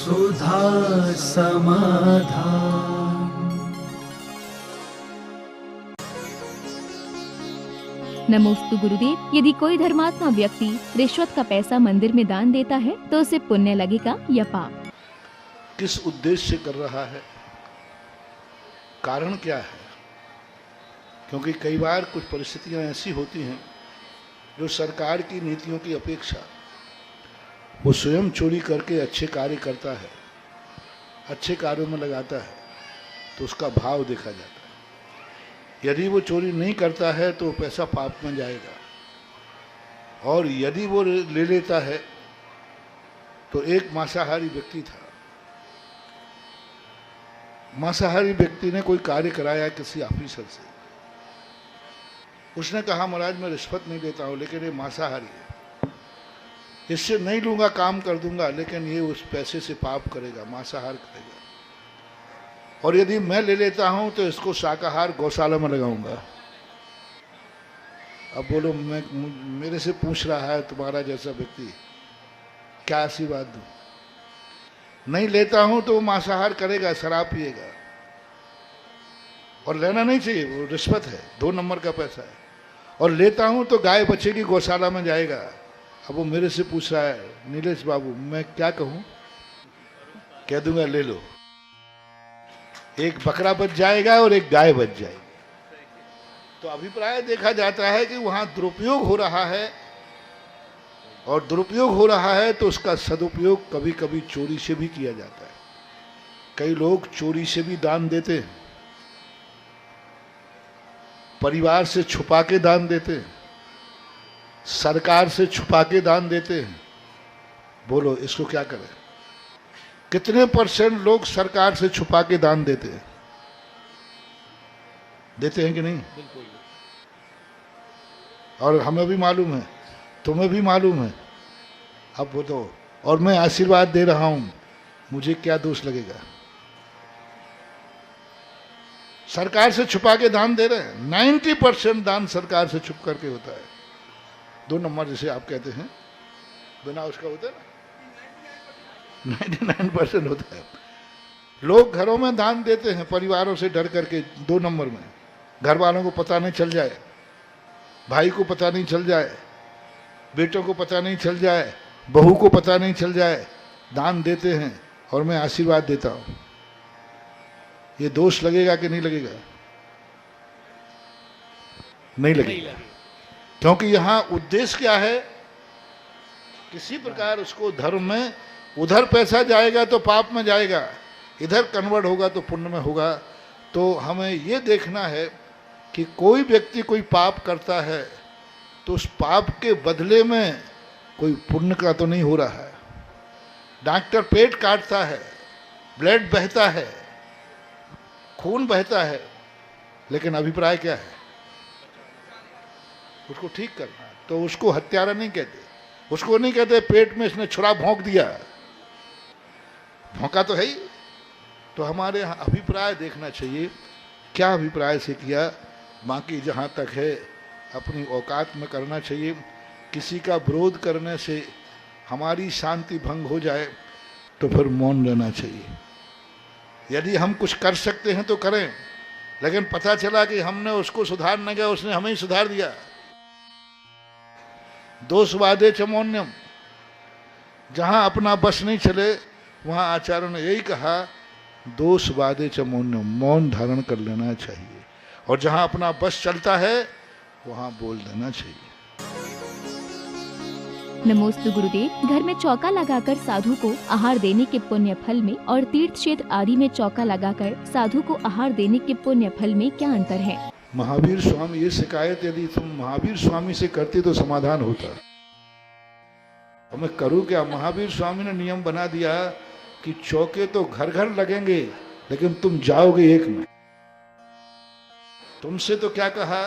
सुधा समाधान। नमोस्तु गुरुदेव। यदि कोई धर्मात्मा व्यक्ति रिश्वत का पैसा मंदिर में दान देता है तो उसे पुण्य लगेगा या पाप? किस उद्देश्य से कर रहा है, कारण क्या है? क्योंकि कई बार कुछ परिस्थितियां ऐसी होती हैं जो सरकार की नीतियों की अपेक्षा वो स्वयं चोरी करके अच्छे कार्य करता है, अच्छे कार्यों में लगाता है, तो उसका भाव देखा जाता है। यदि वो चोरी नहीं करता है तो पैसा पाप में जाएगा, और यदि वो ले लेता है तो एक मांसाहारी व्यक्ति था। मांसाहारी व्यक्ति ने कोई कार्य कराया किसी ऑफिसर से। उसने कहा महाराज मैं रिश्वत नहीं देता हूँ, लेकिन ये मांसाहारी है, इससे नहीं लूँगा, काम कर दूंगा, लेकिन ये उस पैसे से पाप करेगा, मांसाहार करेगा। और यदि मैं ले लेता हूँ तो इसको शाकाहार गौशाला में लगाऊंगा। अब बोलो, मेरे से पूछ रहा है तुम्हारा जैसा व्यक्ति, क्या आशीर्वाद दूँ? नहीं लेता हूँ तो वो मांसाहार करेगा, शराब पिएगा, और लेना नहीं चाहिए, वो रिश्वत है, 2 नंबर का पैसा है। और लेता हूँ तो गाय बच्चे की गौशाला में जाएगा। अब वो मेरे से पूछ रहा है नीलेश बाबू मैं क्या कहूँ? कह दूंगा ले लो, एक बकरा बच जाएगा और एक गाय बच जाएगी। तो अभिप्राय देखा जाता है कि वहाँ दुरुपयोग हो रहा है, और दुरुपयोग हो रहा है तो उसका सदुपयोग कभी कभी चोरी से भी किया जाता है। कई लोग चोरी से भी दान देते हैं, परिवार से छुपा के दान देते हैं, सरकार से छुपा के दान देते हैं। बोलो इसको क्या करें? कितने % लोग सरकार से छुपा के दान देते हैं? देते हैं कि नहीं? बिल्कुल। और हमें भी मालूम है, तुम्हें भी मालूम है। अब वो तो, और मैं आशीर्वाद दे रहा हूं, मुझे क्या दोष लगेगा? सरकार से छुपा के दान दे रहे हैं। 90% दान सरकार से छुप करके होता है। 2 नंबर जिसे आप कहते हैं, बिना उसका होता है ना, 99% होता है। लोग घरों में दान देते हैं परिवारों से डर करके, 2 नंबर में। घर वालों को पता नहीं चल जाए, भाई को पता नहीं चल जाए, बेटों को पता नहीं चल जाए, बहू को पता नहीं चल जाए, दान देते हैं और मैं आशीर्वाद देता हूं। ये दोष लगेगा कि नहीं लगेगा? नहीं लगेगा। क्योंकि यहां उद्देश्य क्या है? किसी प्रकार उसको धर्म में, उधर पैसा जाएगा तो पाप में जाएगा, इधर कन्वर्ट होगा तो पुण्य में होगा। तो हमें ये देखना है कि कोई व्यक्ति कोई पाप करता है तो उस पाप के बदले में कोई पुण्य का तो नहीं हो रहा है। डॉक्टर पेट काटता है, ब्लड बहता है, खून बहता है, लेकिन अभिप्राय क्या है? उसको ठीक करना। तो उसको हत्यारा नहीं कहते, उसको नहीं कहते पेट में इसने छुरा भोंक दिया, भोंका तो है ही। तो हमारे यहाँ अभिप्राय देखना चाहिए, क्या अभिप्राय से किया। बाकी जहाँ तक है अपनी औकात में करना चाहिए। किसी का विरोध करने से हमारी शांति भंग हो जाए तो फिर मौन रहना चाहिए। यदि हम कुछ कर सकते हैं तो करें, लेकिन पता चला कि हमने उसको सुधारने गया, उसने हमें ही सुधार दिया। दोषवादे च मौन्यम, जहां अपना बस नहीं चले वहां आचार्यों ने यही कहा, दोषवादे च मौन्यम, मौन धारण कर लेना चाहिए। और जहां अपना बस चलता है वहां बोल देना चाहिए। नमोस्तु गुरुदेव। घर में चौका लगाकर साधु को आहार देने के पुण्य फल में और तीर्थ क्षेत्र आदि में चौका लगाकर साधु को आहार देने के पुण्य फल में क्या अंतर है? महावीर स्वामी, ये शिकायत यदि तुम महावीर स्वामी से करते तो समाधान होता। और मैं करूँ क्या? महावीर स्वामी ने नियम बना दिया कि चौके तो घर घर लगेंगे, लेकिन तुम जाओगे एक में। तुमसे तो क्या कहा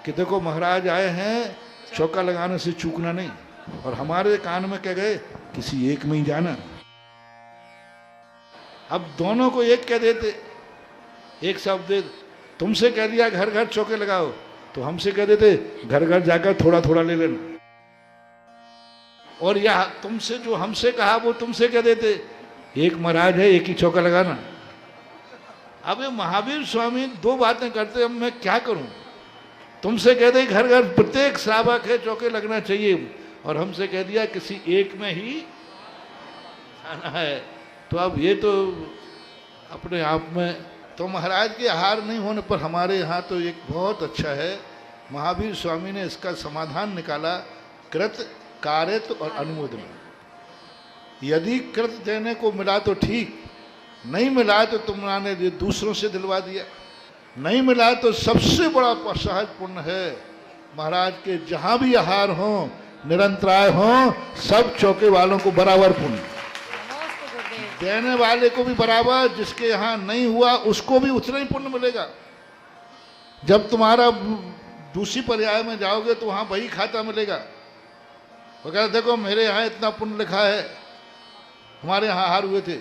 कि देखो महाराज आए हैं, चौका लगाने से चूकना नहीं। और हमारे कान में कह गए किसी एक में ही जाना। अब दोनों को एक कह देते, एक शब्द दे, तुमसे कह दिया घर घर चौके लगाओ, तो हमसे कह देते घर घर जाकर थोड़ा थोड़ा ले लेना। और यह तुमसे जो हमसे कहा वो तुमसे क्या देते, एक महाराज है एक ही चौका लगाना। अब ये महावीर स्वामी दो बातें करते, अब मैं क्या करूं? तुमसे कह दे घर घर प्रत्येक श्रावक है चौके लगना चाहिए, और हमसे कह दिया किसी एक में ही आना है। तो अब ये तो अपने आप में, तो महाराज के आहार नहीं होने पर हमारे यहाँ तो एक बहुत अच्छा है, महावीर स्वामी ने इसका समाधान निकाला, कृत कारित और अनुमोदन। यदि कृत देने को मिला तो ठीक, नहीं मिला तो तुमने दूसरों से दिलवा दिया, नहीं मिला तो सबसे बड़ा सहज पुण्य है महाराज के जहाँ भी आहार हो निरंतराय हो, सब चौके वालों को बराबर पुण्य, देने वाले को भी बराबर, जिसके यहाँ नहीं हुआ उसको भी उतना ही पुण्य मिलेगा। जब तुम्हारा दूसरी पर्याय में जाओगे तो वहाँ वही खाता मिलेगा। वगैरह देखो मेरे यहाँ इतना पुण्य लिखा है, हमारे यहाँ आहार हुए थे,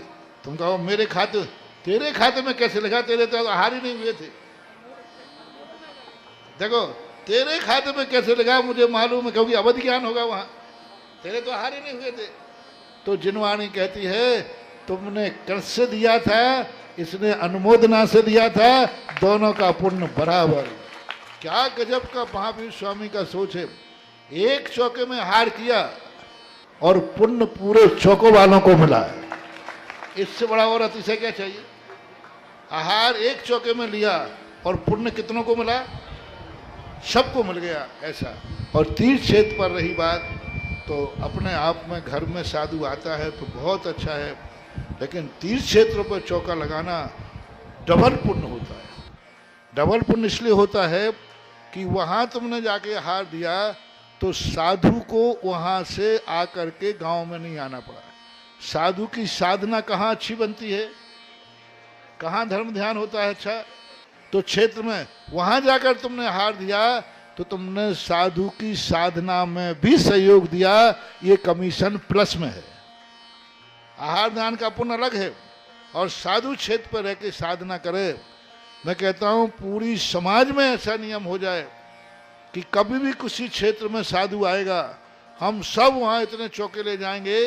तुम कहो मेरे खाते, तेरे खाते में कैसे लिखा, तेरे तो आहार ही नहीं हुए थे। देखो तेरे खाते में कैसे लिखा मुझे मालूम है, क्योंकि अवध ज्ञान होगा वहाँ, तेरे तो आहार ही नहीं हुए थे। तो जिनवाणी कहती है तुमने कृत से दिया था, इसने अनुमोदना से दिया था, दोनों का पुण्य बराबर। क्या गजब का महावीर स्वामी का सोच है, एक चौके में आहार किया और पुण्य पूरे चौकों वालों को मिला है। इससे बड़ा और अतिशय क्या चाहिए? आहार एक चौके में लिया और पुण्य कितनों को मिला? सबको मिल गया ऐसा। और तीर्थ क्षेत्र पर रही बात, तो अपने आप में घर में साधु आता है तो बहुत अच्छा है, लेकिन तीर्थ क्षेत्रों पर चौका लगाना डबल पुण्य होता है। डबल पुण्य इसलिए होता है कि वहाँ तुमने जाके आहार दिया तो साधु को वहाँ से आकर के गांव में नहीं आना पड़ा। साधु की साधना कहाँ अच्छी बनती है, कहाँ धर्म ध्यान होता है अच्छा, तो क्षेत्र में। वहाँ जाकर तुमने आहार दिया तो तुमने साधु की साधना में भी सहयोग दिया, ये कमीशन प्लस में है। आहार दान का पुण्य अलग है, और साधु क्षेत्र पर रह के साधना करे। मैं कहता हूँ पूरी समाज में ऐसा नियम हो जाए कि कभी भी किसी क्षेत्र में साधु आएगा, हम सब वहाँ इतने चौके ले जाएंगे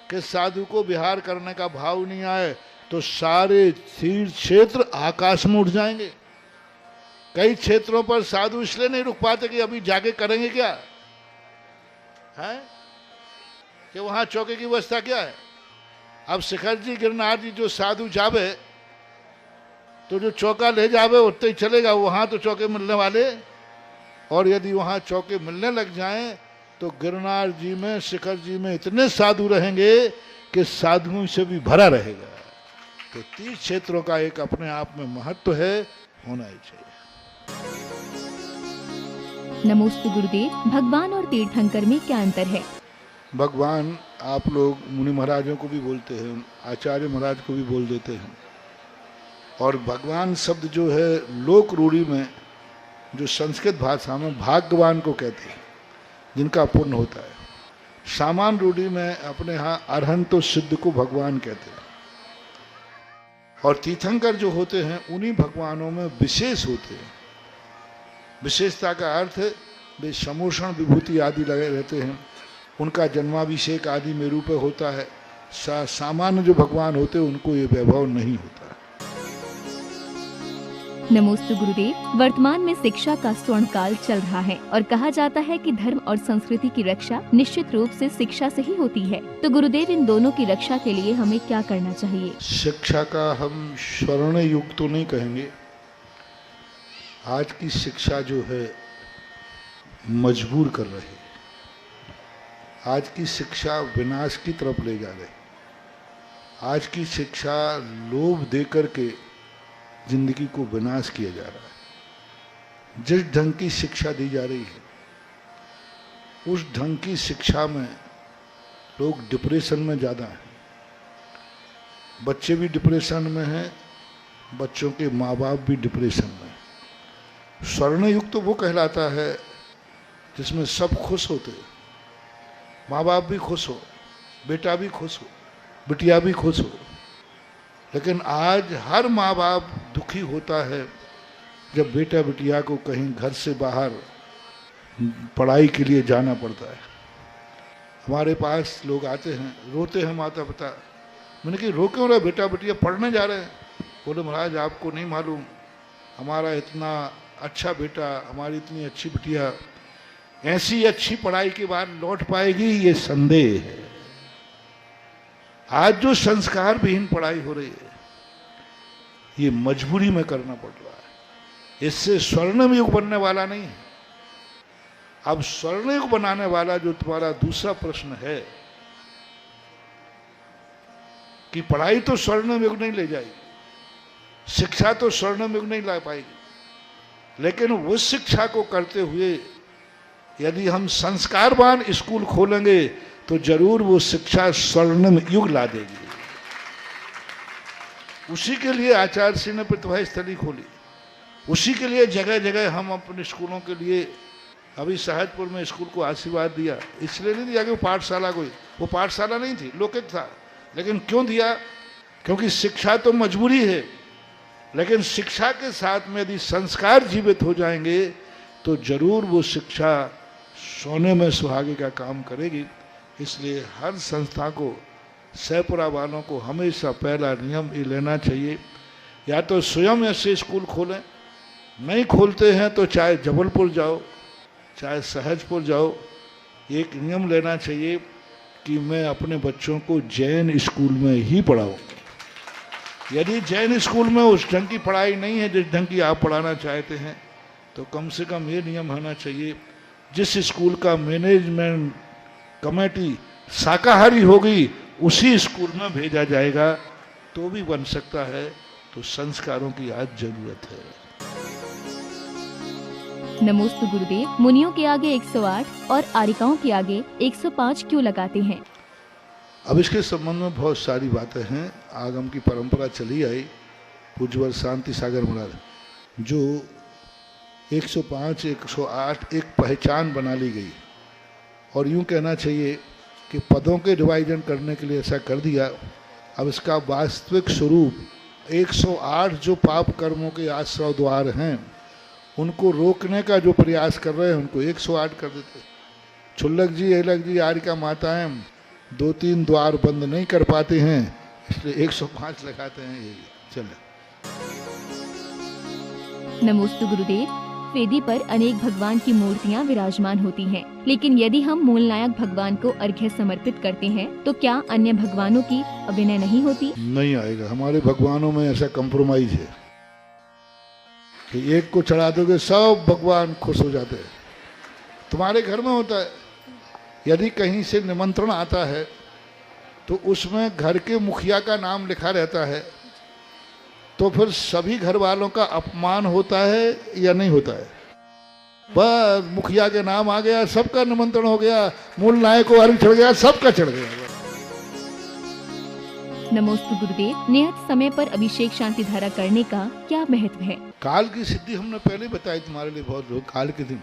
कि साधु को विहार करने का भाव नहीं आए, तो सारे तीर्थ क्षेत्र आकाश में उठ जाएंगे। कई क्षेत्रों पर साधु इसलिए नहीं रुक पाते कि अभी जाके करेंगे क्या है, कि वहाँ चौके की व्यवस्था क्या है। अब शिखर जी गिरनार जी जो साधु जावे तो जो चौका ले जावे उतने ही चलेगा, वहाँ तो चौके मिलने वाले, और यदि वहाँ चौके मिलने लग जाएं तो गिरनार जी में शिखर जी में इतने साधु रहेंगे कि साधुओं से भी भरा रहेगा। तो तीर्थ क्षेत्रों का एक अपने आप में महत्व है, होना ही चाहिए। नमोस्तु गुरुदेव, भगवान और तीर्थंकर में क्या अंतर है? भगवान आप लोग मुनि महाराजों को भी बोलते हैं, आचार्य महाराज को भी बोल देते हैं, और भगवान शब्द जो है लोक रूढ़ी में, जो संस्कृत भाषा में भाग्यवान को कहते हैं जिनका पुण्य होता है। सामान्य रूढ़ी में अपने यहाँ अरहंतो सिद्ध को भगवान कहते हैं, और तीर्थंकर जो होते हैं उन्हीं भगवानों में विशेष होते हैं। विशेषता का अर्थ वे समोषण विभूति आदि लगे रहते हैं, उनका जन्माभिषेक आदि मेरू पे होता है। सामान्य जो भगवान होते हैं उनको ये वैभव नहीं होता। नमोस्तु गुरुदेव, वर्तमान में शिक्षा का स्वर्ण काल चल रहा है और कहा जाता है कि धर्म और संस्कृति की रक्षा निश्चित रूप से शिक्षा से ही होती है। तो गुरुदेव, इन दोनों की रक्षा के लिए हमें क्या करना चाहिए? शिक्षा का हम स्वर्ण युग तो नहीं कहेंगे, आज की शिक्षा जो है मजबूर कर रही है, आज की शिक्षा विनाश की तरफ ले जा रही, आज की शिक्षा लोभ देकर के जिंदगी को विनाश किया जा रहा है। जिस ढंग की शिक्षा दी जा रही है उस ढंग की शिक्षा में लोग डिप्रेशन में ज़्यादा हैं, बच्चे भी डिप्रेशन में हैं, बच्चों के माँ बाप भी डिप्रेशन में। स्वर्ण युग तो वो कहलाता है जिसमें सब खुश होते, माँ बाप भी खुश हो, बेटा भी खुश हो, बिटिया भी खुश हो। लेकिन आज हर माँ बाप दुखी होता है जब बेटा बिटिया को कहीं घर से बाहर पढ़ाई के लिए जाना पड़ता है। हमारे पास लोग आते हैं, रोते हैं माता पिता। मैंने कहा रो क्यों रहे बेटा बेटिया, पढ़ने जा रहे हैं? बोले महाराज आपको नहीं मालूम, हमारा इतना अच्छा बेटा, हमारी इतनी अच्छी बिटिया ऐसी अच्छी पढ़ाई के बाद लौट पाएगी, ये संदेह है। आज जो संस्कार विहीन पढ़ाई हो रही है, ये मजबूरी में करना पड़ रहा है। इससे स्वर्णिम युग बनने वाला नहीं है। अब स्वर्ण युग बनाने वाला जो तुम्हारा दूसरा प्रश्न है कि पढ़ाई तो स्वर्णिम युग नहीं ले जाएगी, शिक्षा तो स्वर्णिम युग नहीं ला पाएगी, लेकिन उस शिक्षा को करते हुए यदि हम संस्कारवान स्कूल खोलेंगे तो जरूर वो शिक्षा स्वर्णिम युग ला देगी। उसी के लिए आचार्य श्री ने प्रतिभा स्थली खोली, उसी के लिए जगह जगह हम अपने स्कूलों के लिए, अभी सहजपुर में स्कूल को आशीर्वाद दिया, इसलिए नहीं दिया कि वो पाठशाला कोई, वो पाठशाला नहीं थी, लौकिक था। लेकिन क्यों दिया? क्योंकि शिक्षा तो मजबूरी है, लेकिन शिक्षा के साथ में यदि संस्कार जीवित हो जाएंगे तो जरूर वो शिक्षा सोने में सुहागे का काम करेगी। इसलिए हर संस्था को, सैपुरा वालों को हमेशा पहला नियम ये लेना चाहिए, या तो स्वयं ऐसे स्कूल खोलें, नहीं खोलते हैं तो चाहे जबलपुर जाओ चाहे सहजपुर जाओ, एक नियम लेना चाहिए कि मैं अपने बच्चों को जैन स्कूल में ही पढ़ाऊँ। यदि जैन स्कूल में उस ढंग की पढ़ाई नहीं है जिस ढंग की आप पढ़ाना चाहते हैं, तो कम से कम ये नियम होना चाहिए, जिस स्कूल का मैनेजमेंट कमेटी शाकाहारी होगी उसी स्कूल में भेजा जाएगा, तो भी बन सकता है। तो संस्कारों की आज जरूरत है। नमोस्तु गुरुदेव, मुनियों के आगे 108 और आरिकाओं के आगे 105 क्यों लगाते हैं? अब इसके संबंध में बहुत सारी बातें हैं। आगम की परंपरा चली आई, पूज्यवर शांति सागर महाराज, जो 105 108 एक पहचान बना ली गई, और यूं कहना चाहिए कि पदों के डिवाइजन करने के लिए ऐसा कर दिया। अब इसका वास्तविक स्वरूप 108 जो पाप कर्मों के आश्रय द्वार हैं उनको रोकने का जो प्रयास कर रहे हैं उनको 108 कर देते। छुल्लक जी, एलक जी, आरिका माताएं 2-3 द्वार बंद नहीं कर पाते हैं, इसलिए 105 लगाते हैं। यही चले। नमोस्तु गुरुदेव, वेदी पर अनेक भगवान की मूर्तियां विराजमान होती हैं, लेकिन यदि हम मूल नायक भगवान को अर्घ्य समर्पित करते हैं तो क्या अन्य भगवानों की अभिनय नहीं होती? नहीं आएगा। हमारे भगवानों में ऐसा कंप्रोमाइज है कि एक को चढ़ा दोगे सब भगवान खुश हो जाते हैं। तुम्हारे घर में होता है, यदि कहीं से निमंत्रण आता है तो उसमें घर के मुखिया का नाम लिखा रहता है, तो फिर सभी घर वालों का अपमान होता है या नहीं होता है? बस मुखिया के नाम आ गया, सबका निमंत्रण हो गया, मूल नायक को अर्घ चढ़ गया, सबका चढ़ गया। नमोस्तु गुरुदेव, नियत समय पर अभिषेक शांति धारा करने का क्या महत्व है? काल की सिद्धि हमने पहले बताई तुम्हारे लिए बहुत लोग। काल के दिन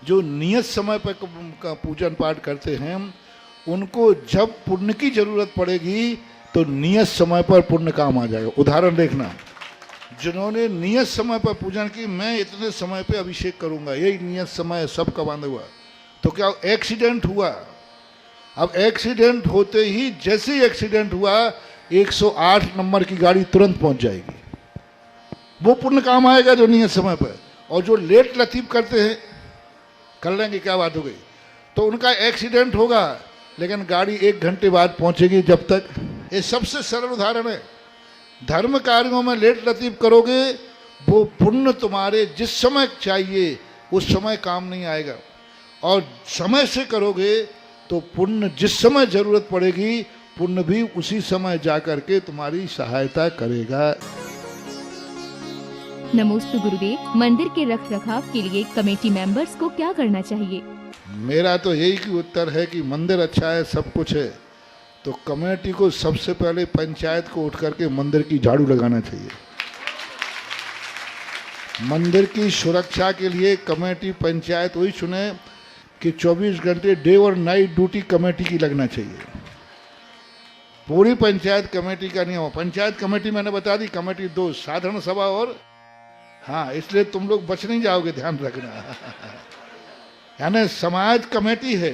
जो नियत समय पर का पूजन पाठ करते हैं, उनको जब पुण्य की जरूरत पड़ेगी तो नियत समय पर पुण्य काम आ जाएगा। उदाहरण देखना, जिन्होंने नियत समय पर पूजन की, मैं इतने समय पे अभिषेक करूंगा, यही नियत समय सबका बांधा हुआ, तो क्या एक्सीडेंट हुआ? अब एक्सीडेंट होते ही, जैसे ही एक्सीडेंट हुआ 108 नंबर की गाड़ी तुरंत पहुंच जाएगी। वो पुण्य काम आएगा जो नियत समय पर। और जो लेट लतीफ करते हैं, कर लेंगे क्या बात हो गई, तो उनका एक्सीडेंट होगा लेकिन गाड़ी 1 घंटे बाद पहुंचेगी। जब तक, ये सबसे सरल उदाहरण है। धर्म कार्यों में लेट लतीफ करोगे, वो पुण्य तुम्हारे जिस समय चाहिए उस समय काम नहीं आएगा, और समय से करोगे तो पुण्य जिस समय जरूरत पड़ेगी, पुण्य भी उसी समय जाकर के तुम्हारी सहायता करेगा। नमोस्तु गुरुदेव, मंदिर के रख रखाव के लिए कमेटी मेंबर्स को क्या करना चाहिए? मेरा तो यही की उत्तर है कि मंदिर अच्छा है, सब कुछ है, तो कमेटी को सबसे पहले पंचायत को उठ करके मंदिर की झाड़ू लगाना चाहिए। मंदिर की सुरक्षा के लिए कमेटी, पंचायत वही चुने कि 24 घंटे डे और नाइट ड्यूटी कमेटी की लगना चाहिए। पूरी पंचायत कमेटी का नहीं हो। पंचायत कमेटी मैंने बता दी, कमेटी 2, साधारण सभा और, हाँ, इसलिए तुम लोग बच नहीं जाओगे, ध्यान रखना। यानी समाज कमेटी है,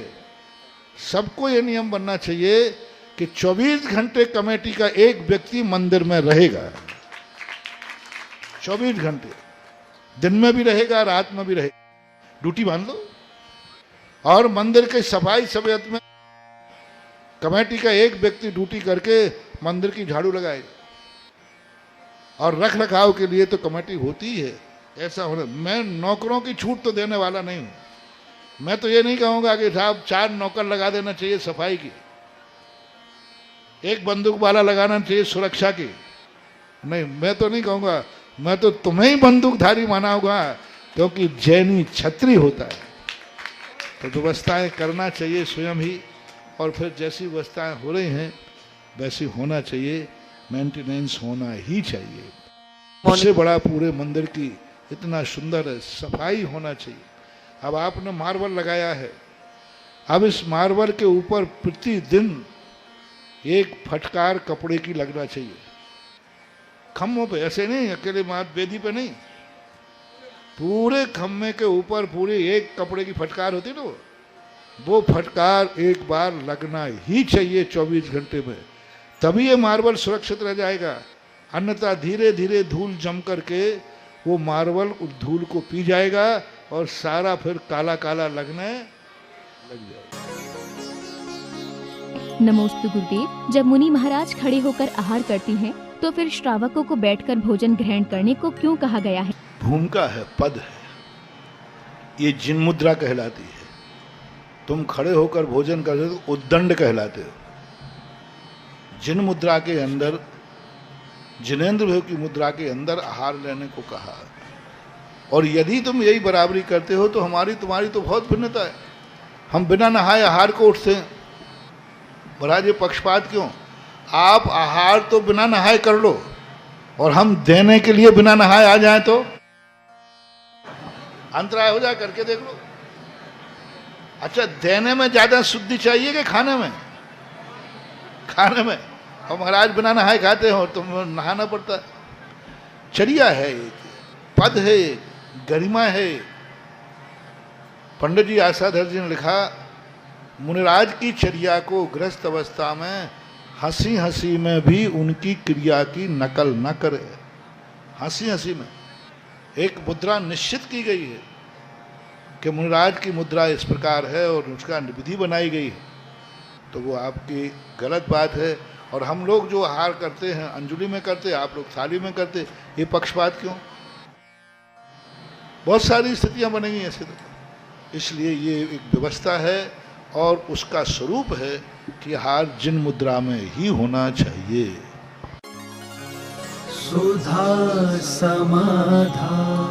सबको ये नियम बनना चाहिए कि 24 घंटे कमेटी का एक व्यक्ति मंदिर में रहेगा। 24 घंटे, दिन में भी रहेगा, रात में भी रहेगा, ड्यूटी बांध लो। और मंदिर की सफाई सफाई में कमेटी का एक व्यक्ति ड्यूटी करके मंदिर की झाड़ू लगाएगा। और रख रखाव के लिए तो कमेटी होती है। ऐसा होना, मैं नौकरों की छूट तो देने वाला नहीं हूं। मैं तो ये नहीं कहूंगा कि साहब 4 नौकर लगा देना चाहिए सफाई की, 1 बंदूक वाला लगाना चाहिए सुरक्षा की, नहीं, मैं तो नहीं कहूंगा। मैं तो तुम्हें ही बंदूकधारी मानाऊंगा, क्योंकि जैनी छत्री होता है। तो व्यवस्थाएं करना चाहिए स्वयं ही, और फिर जैसी व्यवस्थाएं हो रही हैं वैसी होना चाहिए, मेंटेनेंस होना ही चाहिए। उससे बड़ा पूरे मंदिर की इतना सुंदर है, सफाई होना चाहिए। अब आपने मार्बल लगाया है, अब इस मार्बल के ऊपर प्रतिदिन एक फटकार कपड़े की लगना चाहिए, खम्भों पे, ऐसे नहीं अकेले मात वेदी पे नहीं, पूरे खम्भे के ऊपर पूरी एक कपड़े की फटकार होती ना, वो फटकार एक बार लगना ही चाहिए 24 घंटे में, तभी ये मार्बल सुरक्षित रह जाएगा। अन्यथा धीरे धीरे धूल जम करके वो मार्बल उस धूल को पी जाएगा और सारा फिर काला काला लगने लग जाएगा। नमोस्तु गुरुदेव। जब मुनि महाराज खड़े होकर आहार करती हैं, तो फिर श्रावकों को बैठकर भोजन ग्रहण करने को क्यों कहा गया है? भूमिका है, पद है, ये जिन मुद्रा कहलाती है। तुम खड़े होकर भोजन करते हो तो उद्दंड कहलाते हो। जिन मुद्रा के अंदर, जिनेंद्र भाव की मुद्रा के अंदर आहार लेने को कहा। और यदि तुम यही बराबरी करते हो तो हमारी तुम्हारी तो बहुत भिन्नता है। हम बिना नहाए आहार को उठते हैं, महाराज ये पक्षपात क्यों? आप आहार तो बिना नहाए कर लो, और हम देने के लिए बिना नहाए आ जाएं तो अंतराय हो जाए, करके देख लो। अच्छा, देने में ज्यादा शुद्धि चाहिए कि खाने में? खाने में। और महाराज बिना नहाए खाते हो, तुम नहाना पड़ता है। चर्या है, एक पद है, गरिमा है। पंडित जी आशाधर जी ने लिखा, मुनिराज की चर्या को गृहस्थ अवस्था में हंसी हंसी में भी उनकी क्रिया की नकल न करे। हंसी हंसी में एक मुद्रा निश्चित की गई है कि मुनिराज की मुद्रा इस प्रकार है और उसका विधि बनाई गई है, तो वो आपकी गलत बात है। और हम लोग जो आहार करते हैं अंजुलि में करते, आप लोग थाली में करते, ये पक्षपात क्यों? बहुत सारी स्थितियां बनेंगी ऐसे तो। इसलिए ये एक व्यवस्था है और उसका स्वरूप है कि आहार जिन मुद्रा में ही होना चाहिए। सुधा समाधान।